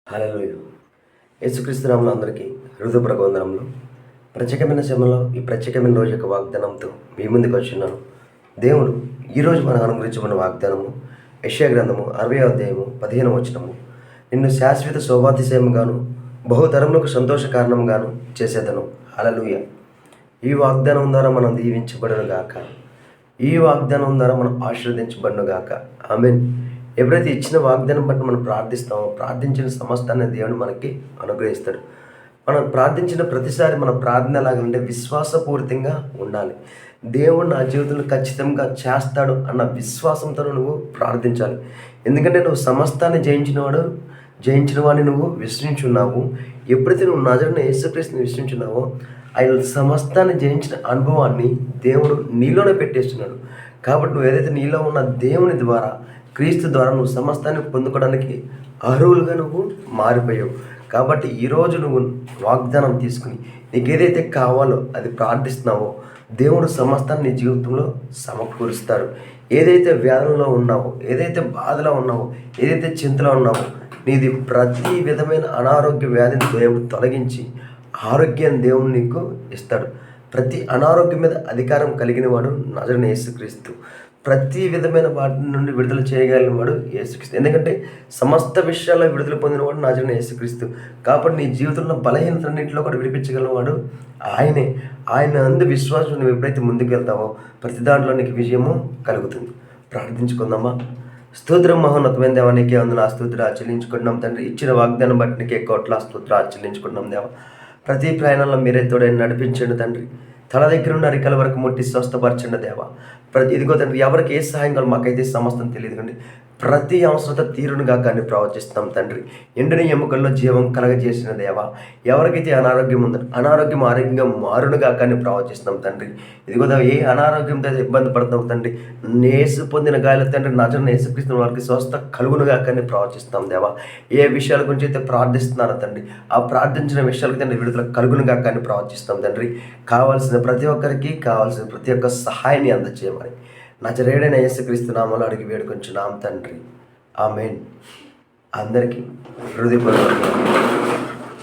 హల్లెలూయా. యేసుక్రీస్తు నామములో అందరికీ హృదయపూర్వక వందనములు. ప్రత్యేకమైన సమయంలో ఈ ప్రత్యేకమైన రోజు యొక్క వాగ్దానంతో మీ ముందుకు వచ్చినాను. దేవుడు ఈరోజు మనకు అనుగ్రహించబడిన వాగ్దానము యెషయా గ్రంథము 60వ అధ్యాయము 15వ వచనము. నిన్ను శాశ్వత శోభాతిశయముగాను బహుతరములకు సంతోష కారణంగాను చేసేదను. హల్లెలూయా. ఈ వాగ్దానం ద్వారా మనం దీవించబడును గాక. ఈ వాగ్దానం ద్వారా మనం ఆశీర్వదించబడును గాక. ఆమేన్. ఎప్పుడైతే ఇచ్చిన వాగ్దానం బట్టి మనం ప్రార్థిస్తామో ప్రార్థించిన సమస్తాన్ని దేవుడు మనకి అనుగ్రహిస్తాడు. మనం ప్రార్థించిన ప్రతిసారి మన ప్రార్థన ఎలాగంటే విశ్వాసపూరితంగా ఉండాలి. దేవుడు నా జీవితంలో ఖచ్చితంగా చేస్తాడు అన్న విశ్వాసంతో నువ్వు ప్రార్థించాలి. ఎందుకంటే నువ్వు సమస్తాన్ని జయించిన వాడిని నువ్వు విశ్వసించున్నావు. ఎప్పుడైతే నువ్వు నజరుడైన యేసుక్రీస్తుని విశ్వసించున్నావో ఆయన సమస్తాన్ని జయించిన అనుభవాన్ని దేవుడు నీలోనే పెట్టేస్తున్నాడు. కాబట్టి నువ్వు ఏదైతే నీలో ఉన్న దేవుని ద్వారా క్రీస్తు ద్వారా నువ్వు సమస్తాన్ని పొందుకోవడానికి అర్హులుగా నువ్వు మారిపోయావు. కాబట్టి ఈరోజు నువ్వు వాగ్దానం తీసుకుని నీకు ఏదైతే కావాలో అది ప్రార్థిస్తున్నావో దేవుడు సమస్తాన్ని నీ జీవితంలో సమకూరుస్తాడు. ఏదైతే వ్యాధులలో ఉన్నావో, ఏదైతే బాధలో ఉన్నావో, ఏదైతే చింతలో ఉన్నావో నీది ప్రతి విధమైన అనారోగ్య వ్యాధిని దేవుడు తొలగించి ఆరోగ్యాన్ని దేవుడు నీకు ఇస్తాడు. ప్రతి అనారోగ్యం మీద అధికారం కలిగిన వాడు నజరుడైన యేసుక్రీస్తు. ప్రతి విధమైన వాటి నుండి విడుదల చేయగలిగిన వాడు యేసుక్రీస్తు. ఎందుకంటే సమస్త విషయాల్లో విడుదల పొందినవాడు నజరుడైన యేసుక్రీస్తు. కాబట్టి నీ జీవితంలో బలహీనతన్నింటిలో కూడా విడిపించగలిగిన వాడు ఆయనే. ఆయన అందు విశ్వాసం నువ్వు ఎప్పుడైతే ముందుకు వెళ్తావో ప్రతి దాంట్లో నీకు విజయము కలుగుతుంది. ప్రార్థించుకుందామా. స్తోత్రం మహోన్నతమైన దేవా, నీకే వందనాలు ఆ స్తోత్రాలు చెల్లించుకుంటున్నాం తండ్రి. ఇచ్చిన వాగ్దానం బట్టి నీకే కోట్ల స్తోత్రాలు చెల్లించుకుంటున్నాం దేవా. ప్రతి ప్రయాణంలో మీరే తోడైనా నడిపించండి తండ్రి. తల దగ్గర ఉన్న అరికల వరకు ముట్టి స్వస్థపరచండి దేవా. ఇదిగో తండ్రి, ఎవరికి ఏ సహాయం కావాలి మాకైతే సమస్తం తెలియదు కండి. ప్రతి అవసరత తీరునుగా కానీ ప్రవచిస్తాం తండ్రి. ఎండిన ఎముకల్లో జీవం కలగజేసిన దేవా. ఎవరికైతే అనారోగ్యం ఉందో అనారోగ్యం ఆరోగ్యంగా మారునుగా కానీ ప్రవచిస్తాం తండ్రి. ఇదిగో ఏ అనారోగ్యంతో ఇబ్బంది పడతాం తండ్రి, నేసు పొందిన గాయాల తండ్రి నజరుడైన యేసుక్రీస్తు వారికి స్వస్థ కలుగునుగా కానీ ప్రవచిస్తాం దేవా. ఏ విషయాల గురించి అయితే ప్రార్థిస్తున్నారో తండ్రి, ఆ ప్రార్థించిన విషయాలకు తండ్రి విడుదల కలుగునుగా కానీ ప్రవచిస్తాం తండ్రి. కావాల్సిన ప్రతి ఒక్కరికి కావాల్సిన ప్రతి ఒక్క సహాయాన్ని అందజేయమని నజరేయుడైన యేసుక్రీస్తు నామములో అడిగి వేడుకొంచున్నాం తండ్రి. ఆమేన్. అందరికీ హృదయపూర్వక